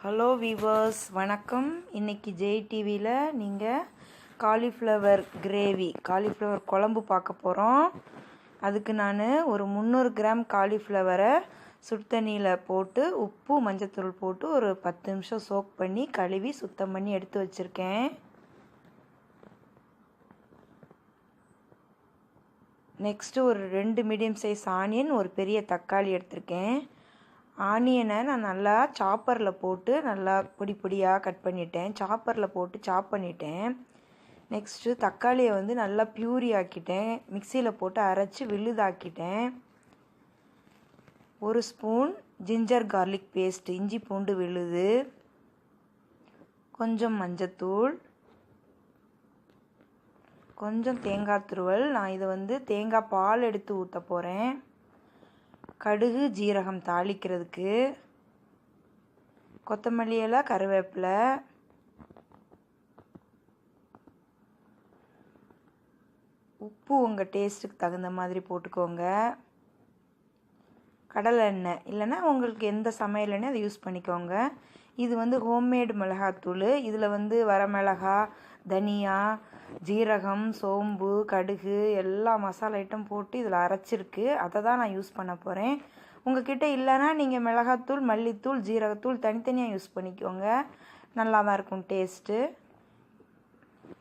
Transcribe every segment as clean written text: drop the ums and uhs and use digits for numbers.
Hello viewers, வணக்கம். இன்றைக்கி ஜெய் டிவியில் நீங்கள் காலிஃப்ளவர் கிரேவி, காலிஃப்ளவர் குழம்பு பார்க்க போகிறோம். அதுக்கு நான் ஒரு 300 கிராம் காலிஃப்ளவரை சுடுதண்ணியில் போட்டு உப்பு மஞ்சத்தூள் போட்டு ஒரு 10 நிமிஷம் சோக் பண்ணி கழுவி சுத்தம் பண்ணி எடுத்து வச்சுருக்கேன். நெக்ஸ்ட்டு ஒரு 2 மீடியம் சைஸ் ஆனியன், ஒரு பெரிய தக்காளி எடுத்திருக்கேன். ஆனியனை நான் நல்லா சாப்பரில் போட்டு நல்லா பொடி பொடியாக கட் பண்ணிட்டேன். சாப்பரில் போட்டு சாப் பண்ணிட்டேன். நெக்ஸ்ட்டு தக்காளியை நல்லா பியூரி ஆக்கிட்டேன். மிக்சியில் போட்டு அரைச்சி விழுதாக்கிட்டேன். 1 ஸ்பூன் ஜிஞ்சர் கார்லிக் பேஸ்ட்டு, இஞ்சி பூண்டு விழுது, கொஞ்சம் மஞ்சத்தூள், கொஞ்சம் தேங்காய் துருவல். நான் இதை தேங்காய் பால் எடுத்து ஊற்ற போகிறேன். கடுகு ஜீரகம் தாளிக்கிறதுக்கு, கொத்தமல்லி இலை, கருவேப்பிலை, உப்பு உங்கள் டேஸ்ட்டுக்கு தகுந்த மாதிரி போட்டுக்கோங்க. கடலை எண்ணெய் இல்லைன்னா உங்களுக்கு எந்த சமையல் எண்ணெய் அதை யூஸ் பண்ணிக்கோங்க. இது ஹோம்மேடு மிளகாத்தூள். இதில் வரமிளகா, தனியா, ஜீரகம், சோம்பு, கடுகு எல்லா மசாலா ஐட்டம் போட்டு இதில் அரைச்சிருக்கு. அதை தான் நான் யூஸ் பண்ண போகிறேன். உங்கள்கிட்ட இல்லைன்னா நீங்கள் மிளகாத்தூள், மல்லித்தூள், ஜீரகத்தூள் தனித்தனியாக யூஸ் பண்ணிக்கோங்க. நல்லா தான் இருக்கும் டேஸ்ட்டு.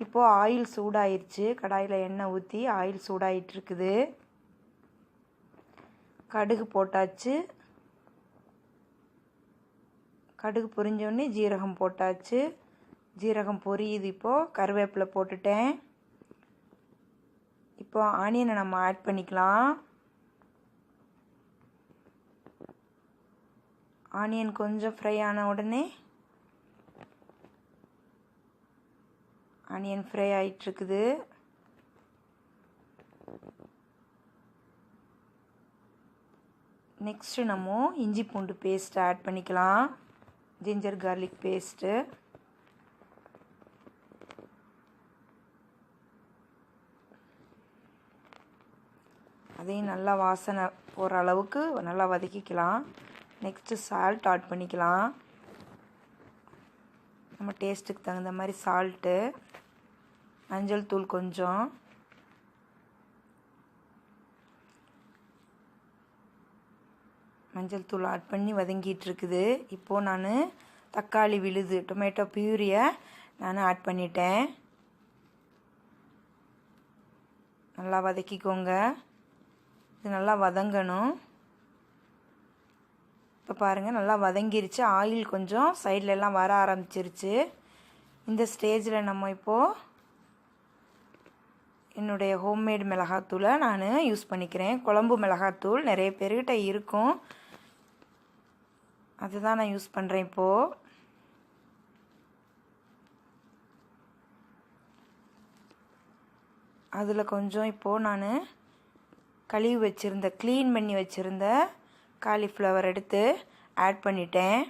இப்போது ஆயில் சூடாயிருச்சு. கடாயில் எண்ணெய் ஊற்றி ஆயில் சூடாயிட்ருக்குது. கடுகு போட்டாச்சு. கடுகு பொரிஞ்சோடனே ஜீரகம் போட்டாச்சு. ஜீரகம் பொரியுது. இப்போது கருவேப்பிலை போட்டுட்டேன். இப்போ ஆனியனை நம்ம ஆட் பண்ணிக்கலாம். ஆனியன் கொஞ்சம் ஃப்ரை ஆன உடனே ஆனியன் ஃப்ரை ஆகிட்டுருக்குது. நெக்ஸ்ட்டு நம்ம இஞ்சி பூண்டு பேஸ்ட் ஆட் பண்ணிக்கலாம். Ginger garlic paste. அதையும் நல்லா வாசனை போகிற அளவுக்கு நல்லா வதக்கிக்கலாம். நெக்ஸ்ட்டு சால்ட் ஆட் பண்ணிக்கலாம். நம்ம டேஸ்ட்டுக்கு தகுந்த மாதிரி சால்ட்டு, மஞ்சள் தூள் கொஞ்சம், மஞ்சள் தூள் ஆட் பண்ணி வதங்கிட்டுருக்குது. இப்போது நான் தக்காளி விழுது, டொமேட்டோ பியூரியை நான் ஆட் பண்ணிட்டேன். நல்லா வதக்கிக்கோங்க. இது நல்லா வதங்கணும். இப்போ பாருங்கள், நல்லா வதங்கிருச்சு. ஆயில் கொஞ்சம் சைட்லெல்லாம் வர ஆரம்பிச்சிருச்சு. இந்த ஸ்டேஜில் நம்ம இப்போது என்னுடைய ஹோம்மேட் மிளகாத்தூளை நான் யூஸ் பண்ணிக்கிறேன். குழம்பு மிளகாத்தூள் நிறைய பேர்கிட்ட இருக்கும், அதுதான் நான் யூஸ் பண்ணுறேன். இப்போது அதில் கொஞ்சம் இப்போது நான் கழுவி வச்சுருந்த, க்ளீன் பண்ணி வச்சுருந்த காலிஃப்ளவர் எடுத்து ஆட் பண்ணிட்டேன்.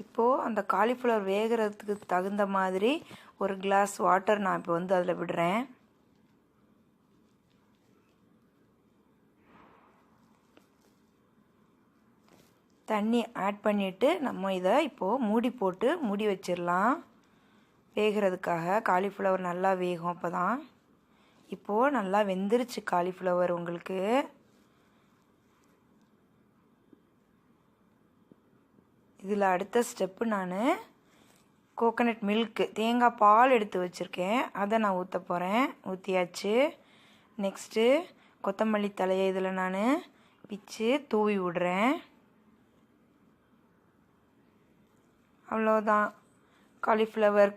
இப்போது அந்த காலிஃப்ளவர் வேகிறதுக்கு தகுந்த மாதிரி ஒரு கிளாஸ் வாட்டர் நான் இப்போ அதில் விடுறேன். தண்ணி ஆட் பண்ணிவிட்டு நம்ம இதை இப்போது மூடி போட்டு மூடி வச்சிடலாம். வேகிறதுக்காக காலிஃப்ளவர் நல்லா வேகும். அப்போ தான் இப்போது நல்லா வெந்துருச்சு காலிஃப்ளவர் உங்களுக்கு. இதில் அடுத்த ஸ்டெப்பு நான் கோகனட் மில்க்கு, தேங்காய் பால் எடுத்து வச்சுருக்கேன், அதை நான் ஊற்ற போகிறேன். ஊற்றியாச்சு. நெக்ஸ்ட்டு கொத்தமல்லி தலையை இதில் நான் பிச்சு தூவி விடுறேன். அவ்வளோதான், காலிஃப்ளவர்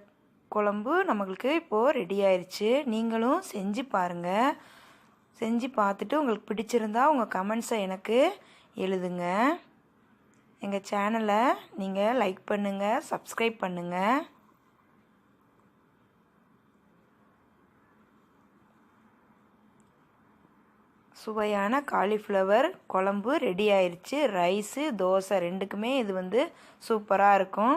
குழம்பு நம்மளுக்கு இப்போது ரெடி ஆயிடுச்சு. நீங்களும் செஞ்சு பாருங்கள். செஞ்சு பார்த்துட்டு உங்களுக்கு பிடிச்சிருந்தா உங்கள் கமெண்ட்ஸை எனக்கு எழுதுங்க. எங்கள் சேனலை நீங்கள் லைக் பண்ணுங்கள், சப்ஸ்கிரைப் பண்ணுங்கள். சுவையான காலிஃப்ளவர் குழம்பு ரெடி ஆயிடுச்சு. ரைஸு தோசை ரெண்டுக்குமே இது வந்து சூப்பராக இருக்கும்.